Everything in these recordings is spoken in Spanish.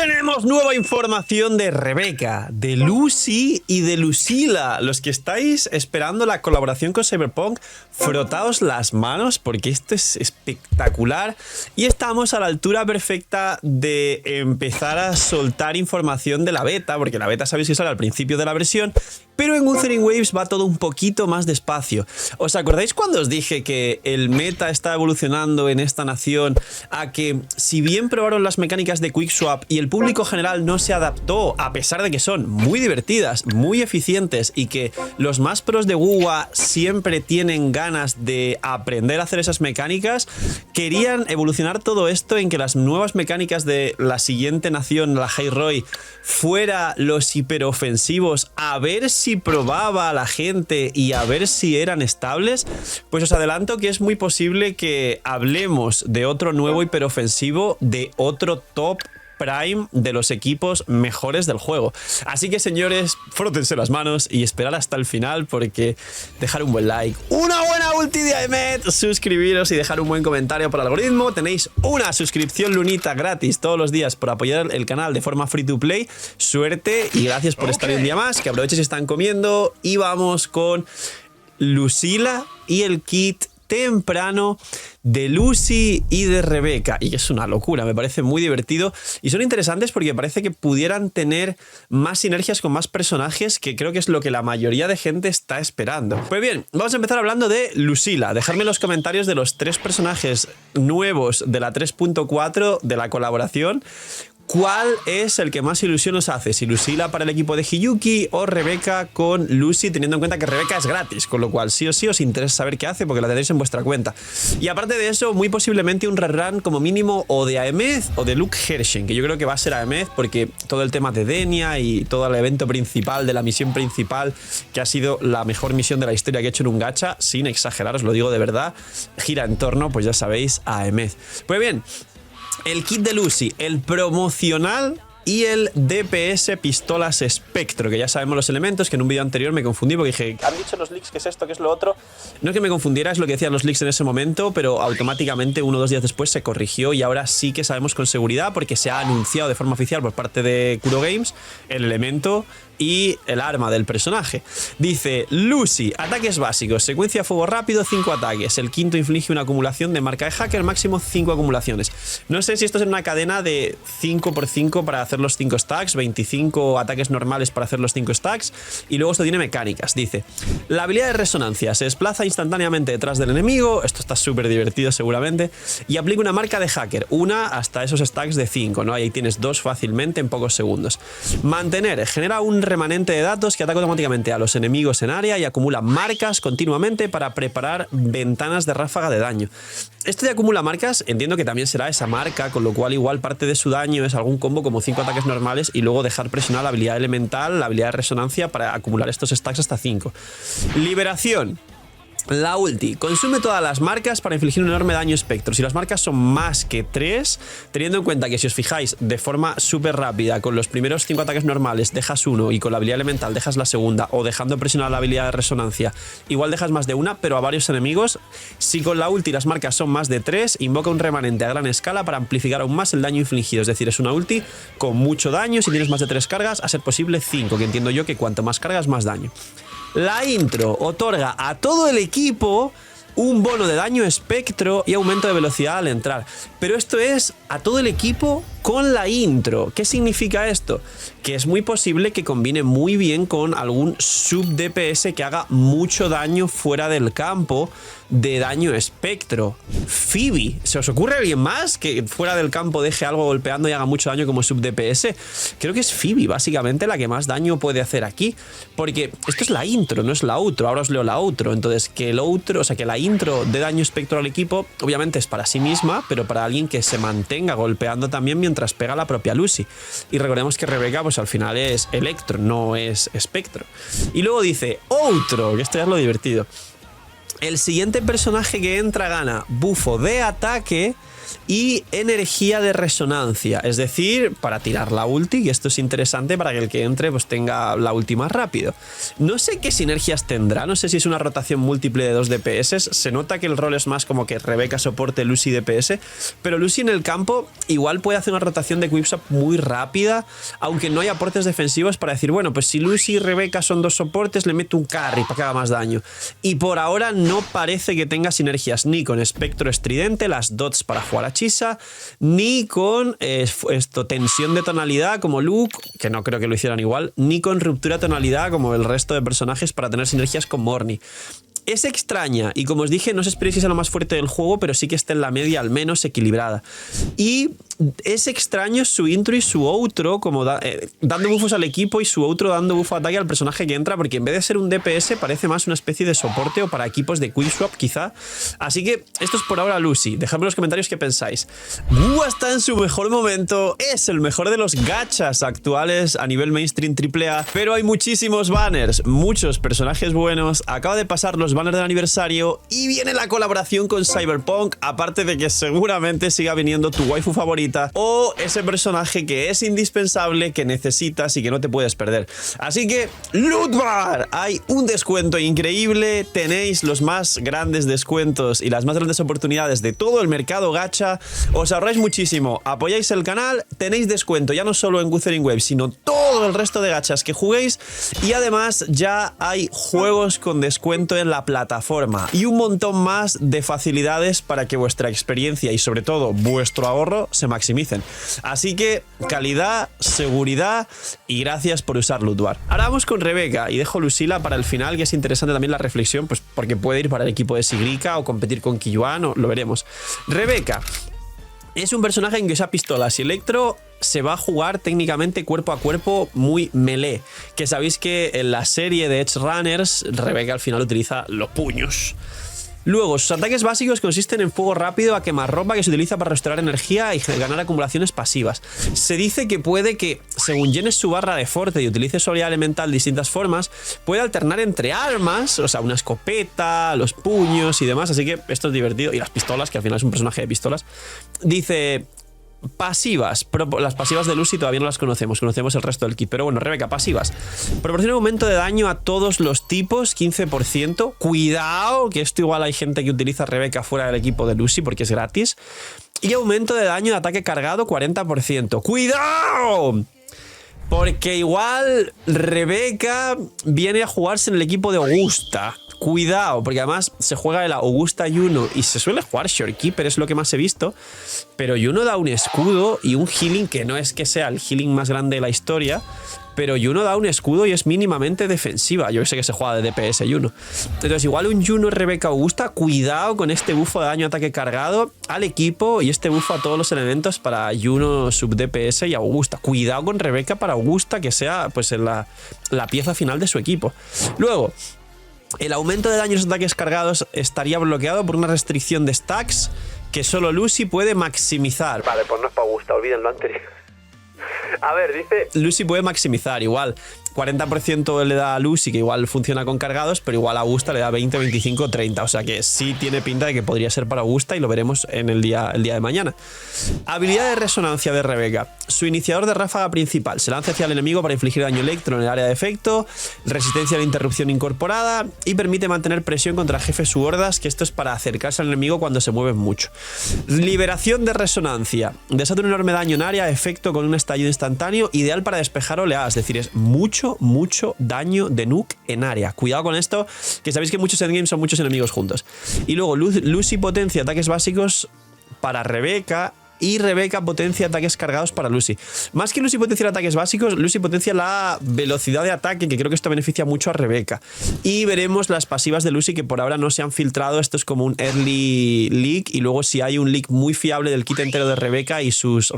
Tenemos nueva información de Rebeca, de Lucy y de Lucila. Los que estáis esperando la colaboración con Cyberpunk, frotaos las manos porque esto es espectacular. Y estamos a la altura perfecta de empezar a soltar información de la beta, porque la beta sabéis que sale al principio de la versión, pero en Wuthering Waves va todo un poquito más despacio. ¿Os acordáis cuando os dije que el meta está evolucionando en esta nación a que, si bien probaron las mecánicas de Quickswap y el público general no se adaptó, a pesar de que son muy divertidas, muy eficientes y que los más pros de WUWA siempre tienen ganas de aprender a hacer esas mecánicas, querían evolucionar todo esto en que las nuevas mecánicas de la siguiente nación, la Highroy, fuera los hiperofensivos, a ver si probaba a la gente y a ver si eran estables? Pues os adelanto que es muy posible que hablemos de otro nuevo hiperofensivo, de otro top prime de los equipos mejores del juego. Así que, señores, frótense las manos y esperar hasta el final, porque dejar un buen like, una buena ulti de Aemet, suscribiros y dejar un buen comentario por el algoritmo. Tenéis una suscripción lunita gratis todos los días por apoyar el canal de forma free to play. Suerte y gracias por estar un día más. Que aprovechen si están comiendo. Y vamos con Lucila y el kit temprano de Lucy y de Rebeca, y es una locura, me parece muy divertido y son interesantes porque parece que pudieran tener más sinergias con más personajes, que creo que es lo que la mayoría de gente está esperando. Pues bien, vamos a empezar hablando de Lucila. Dejadme en los comentarios de los 3 personajes nuevos de la 3.4 de la colaboración, ¿cuál es el que más ilusión os hace? Si Lucila para el equipo de Hiyuki o Rebeca con Lucy, teniendo en cuenta que Rebeca es gratis, con lo cual sí o sí os interesa saber qué hace porque la tenéis en vuestra cuenta. Y aparte de eso, muy posiblemente un rerun como mínimo o de Aemeth o de Luke Hershing, que yo creo que va a ser Aemeth porque todo el tema de Denia y todo el evento principal de la misión principal, que ha sido la mejor misión de la historia que he hecho en un gacha, sin exagerar, os lo digo de verdad, gira en torno, pues ya sabéis, a Aemeth. Pues bien, el kit de Lucy, el promocional y el DPS pistolas espectro, que ya sabemos los elementos, que en un vídeo anterior me confundí porque dije, han dicho los leaks que es esto, que es lo otro. No es que me confundiera, es lo que decían los leaks en ese momento, pero automáticamente 1 o 2 días después se corrigió y ahora sí que sabemos con seguridad porque se ha anunciado de forma oficial por parte de Kuro Games el elemento y el arma del personaje. Dice Lucy, ataques básicos, secuencia fuego rápido, 5 ataques. El quinto inflige una acumulación de marca de hacker, máximo 5 acumulaciones. No sé si esto es en una cadena de 5×5 para hacer los 5 stacks, 25 ataques normales para hacer los 5 stacks, y luego esto tiene mecánicas. Dice, la habilidad de resonancia se desplaza instantáneamente detrás del enemigo, esto está súper divertido seguramente, y aplica una marca de hacker, una hasta esos stacks de 5, ¿no? Ahí tienes 2 fácilmente en pocos segundos. Mantener, genera un remanente de datos que ataca automáticamente a los enemigos en área y acumula marcas continuamente para preparar ventanas de ráfaga de daño. Esto de acumula marcas, entiendo que también será esa marca, con lo cual igual parte de su daño es algún combo como 5 ataques normales y luego dejar presionar la habilidad elemental, la habilidad de resonancia para acumular estos stacks hasta 5. Liberación. La ulti consume todas las marcas para infligir un enorme daño espectro. Si las marcas son más que 3, teniendo en cuenta que si os fijáis de forma súper rápida, con los primeros 5 ataques normales dejas 1 y con la habilidad elemental dejas la segunda, o dejando presionar la habilidad de resonancia, igual dejas más de una, pero a varios enemigos. Si con la ulti las marcas son más de 3, invoca un remanente a gran escala para amplificar aún más el daño infligido. Es decir, es una ulti con mucho daño. Si tienes más de 3 cargas, a ser posible 5, que entiendo yo que cuanto más cargas, más daño. La intro otorga a todo el equipo un bono de daño espectro y aumento de velocidad al entrar. Pero esto es a todo el equipo con la intro. ¿Qué significa esto? Que es muy posible que combine muy bien con algún sub DPS que haga mucho daño fuera del campo de daño espectro. Phoebe, ¿se os ocurre alguien más que fuera del campo deje algo golpeando y haga mucho daño como sub DPS? Creo que es Phoebe básicamente la que más daño puede hacer aquí, porque esto es la intro, no es la outro. Ahora os leo la outro. Entonces, que el outro, o sea, que la intro de daño espectro al equipo obviamente es para sí misma, pero para alguien que se mantenga golpeando también mientras pega la propia Lucy. Y recordemos que Rebeca pues al final es Electro, no es espectro. Y luego dice outro, que esto ya es lo divertido. El siguiente personaje que entra gana bufo de ataque y energía de resonancia, es decir, para tirar la ulti, y esto es interesante para que el que entre pues tenga la ulti más rápido. No sé qué sinergias tendrá, no sé si es una rotación múltiple de 2 DPS, se nota que el rol es más como que Rebeca soporte Lucy DPS, pero Lucy en el campo igual puede hacer una rotación de quickswap muy rápida, aunque no hay aportes defensivos para decir, bueno, pues si Lucy y Rebeca son 2 soportes, le meto un carry para que haga más daño. Y por ahora no parece que tenga sinergias ni con espectro estridente, las dots para jugar a Chisa, ni con tensión de tonalidad como Luke, que no creo que lo hicieran igual, ni con ruptura de tonalidad como el resto de personajes para tener sinergias con Morny. Es extraña y como os dije, no os esperéis que sea lo más fuerte del juego, pero sí que esté en la media al menos equilibrada. Y es extraño su intro y su outro, como dando buffos al equipo y su outro dando buffo ataque al personaje que entra, porque en vez de ser un DPS parece más una especie de soporte o para equipos de quickswap quizá. Así que esto es por ahora Lucy. Dejadme en los comentarios qué pensáis. Bua está en su mejor momento, es el mejor de los gachas actuales a nivel mainstream AAA, pero hay muchísimos banners, muchos personajes buenos, acaba de pasar los banners del aniversario y viene la colaboración con Cyberpunk, aparte de que seguramente siga viniendo tu waifu favorita o ese personaje que es indispensable, que necesitas y que no te puedes perder. Así que, Loot Bar, hay un descuento increíble, tenéis los más grandes descuentos y las más grandes oportunidades de todo el mercado gacha, os ahorráis muchísimo, apoyáis el canal, tenéis descuento ya no solo en Wuthering Waves, sino todo el resto de gachas que juguéis y además ya hay juegos con descuento en la plataforma y un montón más de facilidades para que vuestra experiencia y sobre todo vuestro ahorro se maximicen. Así que calidad, seguridad y gracias por usar Loot Bar. Ahora vamos con Rebeca y dejo Lucila para el final, que es interesante también la reflexión, pues porque puede ir para el equipo de Sigrica o competir con Kiyuan, o lo veremos. Rebeca es un personaje en que usa pistolas y Electro se va a jugar técnicamente cuerpo a cuerpo muy melee, que sabéis que en la serie de Edge Runners Rebeca al final utiliza los puños. Luego, sus ataques básicos consisten en fuego rápido a quemarropa que se utiliza para restaurar energía y ganar acumulaciones pasivas. Se dice que puede que, según llenes su barra de forte y utilices su habilidad elemental de distintas formas, puede alternar entre armas, o sea, una escopeta, los puños y demás, así que esto es divertido. Y las pistolas, que al final es un personaje de pistolas. Dice... pasivas, las pasivas de Lucy todavía no las conocemos el resto del kit, pero bueno, Rebeca, pasivas. Proporciona un aumento de daño a todos los tipos, 15%. Cuidado, que esto igual hay gente que utiliza Rebeca fuera del equipo de Lucy porque es gratis. Y aumento de daño de ataque cargado, 40%. ¡Cuidado! Porque igual Rebeca viene a jugarse en el equipo de Augusta. Cuidado, porque además se juega el Augusta Juno y se suele jugar Shorekeeper, es lo que más he visto. Pero Juno da un escudo y un healing que no es que sea el healing más grande de la historia, pero Juno da un escudo y es mínimamente defensiva. Yo sé que se juega de DPS Juno. Entonces igual un Juno Rebeca Augusta, cuidado con este buffo de daño ataque cargado al equipo y este buffo a todos los elementos para Juno sub DPS y Augusta. Cuidado con Rebeca para Augusta, que sea pues la pieza final de su equipo. Luego, el aumento de daños y ataques cargados estaría bloqueado por una restricción de stacks que solo Lucy puede maximizar. Vale, pues no es para Augusta, olviden lo anterior. A ver, dice... Lucy puede maximizar, igual 40% le da a Lucy, que igual funciona con cargados, pero igual a Augusta le da 20, 25, 30. O sea que sí tiene pinta de que podría ser para Augusta y lo veremos en el día de mañana. Habilidad de resonancia de Rebeca. Su iniciador de ráfaga principal. Se lanza hacia el enemigo para infligir daño electro en el área de efecto, resistencia a la interrupción incorporada y permite mantener presión contra jefes u hordas, que esto es para acercarse al enemigo cuando se mueven mucho. Liberación de resonancia. Desata un enorme daño en área de efecto con un estallido instantáneo, ideal para despejar oleadas, es decir, es mucho daño de nuke en área. Cuidado con esto, que sabéis que muchos endgames son muchos enemigos juntos. Y luego Lucy potencia ataques básicos para Rebeca y Rebeca potencia ataques cargados para Lucy. Más que Lucy potenciar ataques básicos, Lucy potencia la velocidad de ataque, que creo que esto beneficia mucho a Rebeca. Y veremos las pasivas de Lucy, que por ahora no se han filtrado. Esto es como un early leak, y luego si hay un leak muy fiable del kit entero de Rebeca y sus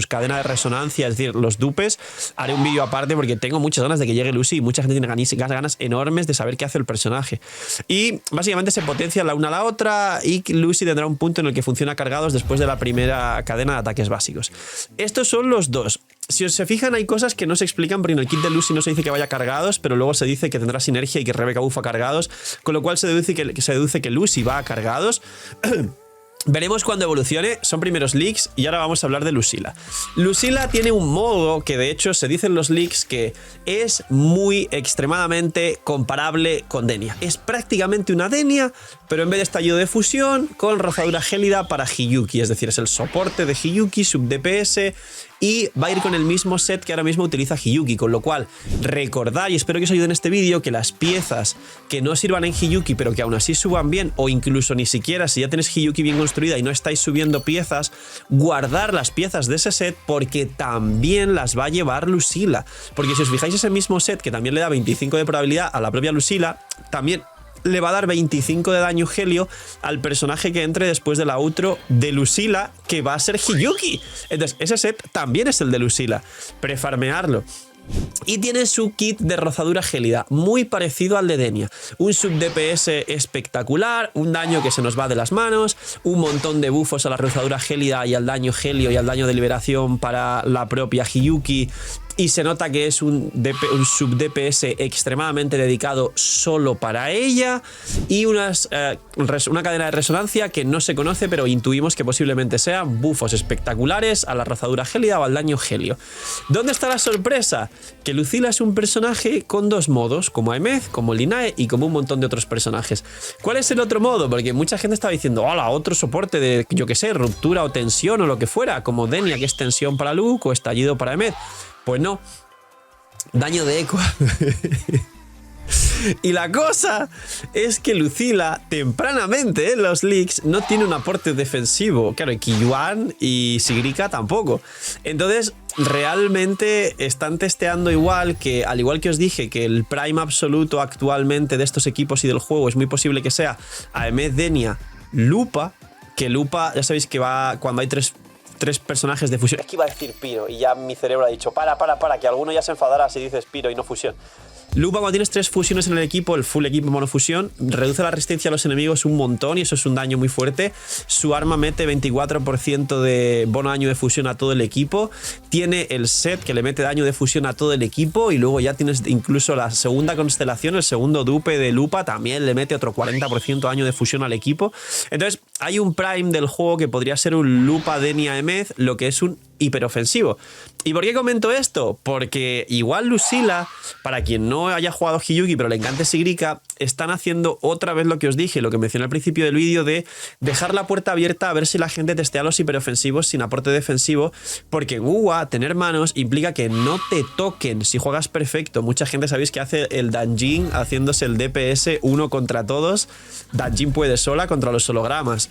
cadenas de resonancia, es decir, los dupes, haré un vídeo aparte porque tengo muchas ganas de que llegue Lucy y mucha gente tiene ganas enormes de saber qué hace el personaje. Y básicamente se potencia la una a la otra y Lucy tendrá un punto en el que funciona cargados después de la primera cadena de ataques básicos. Estos son los dos. si os se fijan, hay cosas que no se explican, porque en el kit de Lucy no se dice que vaya cargados, pero luego se dice que tendrá sinergia y que Rebeca bufa cargados, con lo cual se deduce que Lucy va a cargados. Veremos cuando evolucione, son primeros leaks y ahora vamos a hablar de Lucila. Lucila tiene un modo que de hecho se dice en los leaks que es muy extremadamente comparable con Denia. Es prácticamente una Denia, pero en vez de estallido de fusión, con rozadura gélida para Hiyuki, es decir, es el soporte de Hiyuki, sub DPS, y va a ir con el mismo set que ahora mismo utiliza Hiyuki, con lo cual recordad, y espero que os ayude en este vídeo, que las piezas que no sirvan en Hiyuki pero que aún así suban bien, o incluso ni siquiera si ya tenéis Hiyuki bien construida y no estáis subiendo piezas, guardar las piezas de ese set porque también las va a llevar Lucila, porque si os fijáis, ese mismo set que también le da 25 de probabilidad a la propia Lucila, también le va a dar 25 de daño Helio al personaje que entre después de la outro de Lucila, que va a ser Hiyuki. Entonces, ese set también es el de Lucila. Prefarmearlo. Y tiene su kit de rozadura gélida, muy parecido al de Denia. Un sub DPS espectacular, un daño que se nos va de las manos, un montón de buffos a la rozadura gélida y al daño Helio y al daño de liberación para la propia Hiyuki. Y se nota que es un sub DPS extremadamente dedicado solo para ella. Y una cadena de resonancia que no se conoce, pero intuimos que posiblemente sean buffos espectaculares a la rozadura gélida o al daño Helio. ¿Dónde está la sorpresa? Que Lucila es un personaje con dos modos, como Aemeth, como Linae y como un montón de otros personajes. ¿Cuál es el otro modo? Porque mucha gente estaba diciendo, hola, otro soporte de, yo que sé, ruptura o tensión o lo que fuera, como Denia, que es tensión para Luke, o estallido para Aemeth. Pues no, daño de eco. Y la cosa es que Lucila, tempranamente en los leaks, no tiene un aporte defensivo. Claro, y Qiyuan y Sigrika tampoco. Entonces, realmente están testeando igual que, al igual que os dije, que el prime absoluto actualmente de estos equipos y del juego es muy posible que sea Aemeth, Denia, Lupa. Que Lupa, ya sabéis que va cuando hay tres personajes de fusión. Es que iba a decir Piro y ya mi cerebro ha dicho para, que alguno ya se enfadará si dices Piro y no fusión. Lupa, cuando tienes 3 fusiones en el equipo, el full equipo monofusión, reduce la resistencia a los enemigos un montón y eso es un daño muy fuerte. Su arma mete 24% de bono daño de fusión a todo el equipo. Tiene el set que le mete daño de fusión a todo el equipo y luego ya tienes incluso la segunda constelación, el segundo dupe de Lupa, también le mete otro 40% daño de fusión al equipo. Entonces, hay un prime del juego que podría ser un Lupa Denia Aemeth, lo que es un hiperofensivo. ¿Y por qué comento esto? Porque igual Lucila, para quien no haya jugado Hiyuki pero le encante Sigrika, están haciendo otra vez lo que os dije, lo que mencioné al principio del vídeo, de dejar la puerta abierta a ver si la gente testea los hiperofensivos sin aporte defensivo, porque en UA tener manos implica que no te toquen si juegas perfecto. Mucha gente sabéis que hace el Danjin haciéndose el DPS uno contra todos. Danjin puede sola contra los hologramas.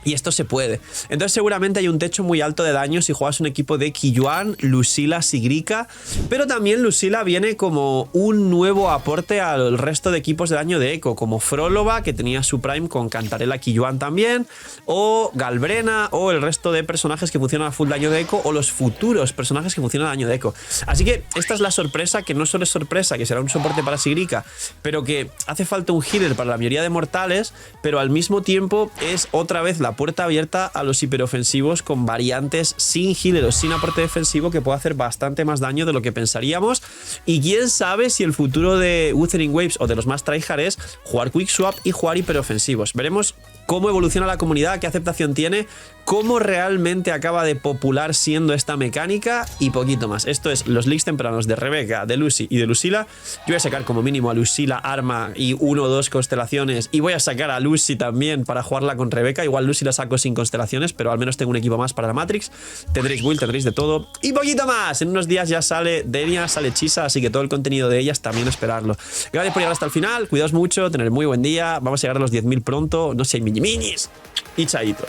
Y esto se puede. Entonces seguramente hay un techo muy alto de daño si juegas un equipo de Qiyuan, Lucila, Sigrika. Pero también Lucila viene como un nuevo aporte al resto de equipos de daño de eco, como Frolova, que tenía su prime con Cantarella Qiyuan también, o Galbrena, o el resto de personajes que funcionan a full daño de eco, o los futuros personajes que funcionan a daño de eco. Así que esta es la sorpresa, que no solo es sorpresa, que será un soporte para Sigrika, pero que hace falta un healer para la mayoría de mortales, pero al mismo tiempo es otra vez la puerta abierta a los hiperofensivos con variantes sin healer o sin aporte defensivo que puede hacer bastante más daño de lo que pensaríamos. Y quién sabe si el futuro de Wuthering Waves o de los más tryhard es jugar quick swap y jugar hiperofensivos. Veremos cómo evoluciona la comunidad, qué aceptación tiene, cómo realmente acaba de popular siendo esta mecánica y poquito más. Esto es los leaks tempranos de Rebeca, de Lucy y de Lucila. Yo voy a sacar como mínimo a Lucila arma y 1 o 2 constelaciones, y voy a sacar a Lucy también para jugarla con Rebeca. Igual Lucy la saco sin constelaciones, pero al menos tengo un equipo más para la Matrix. Tendréis build, tendréis de todo y poquito más. En unos días ya sale Denia, sale Chisa, así que todo el contenido de ellas también esperarlo. Gracias por llegar hasta el final, cuidaos mucho, tener muy buen día. Vamos a llegar a los 10.000 pronto, no sé, minis y chaito.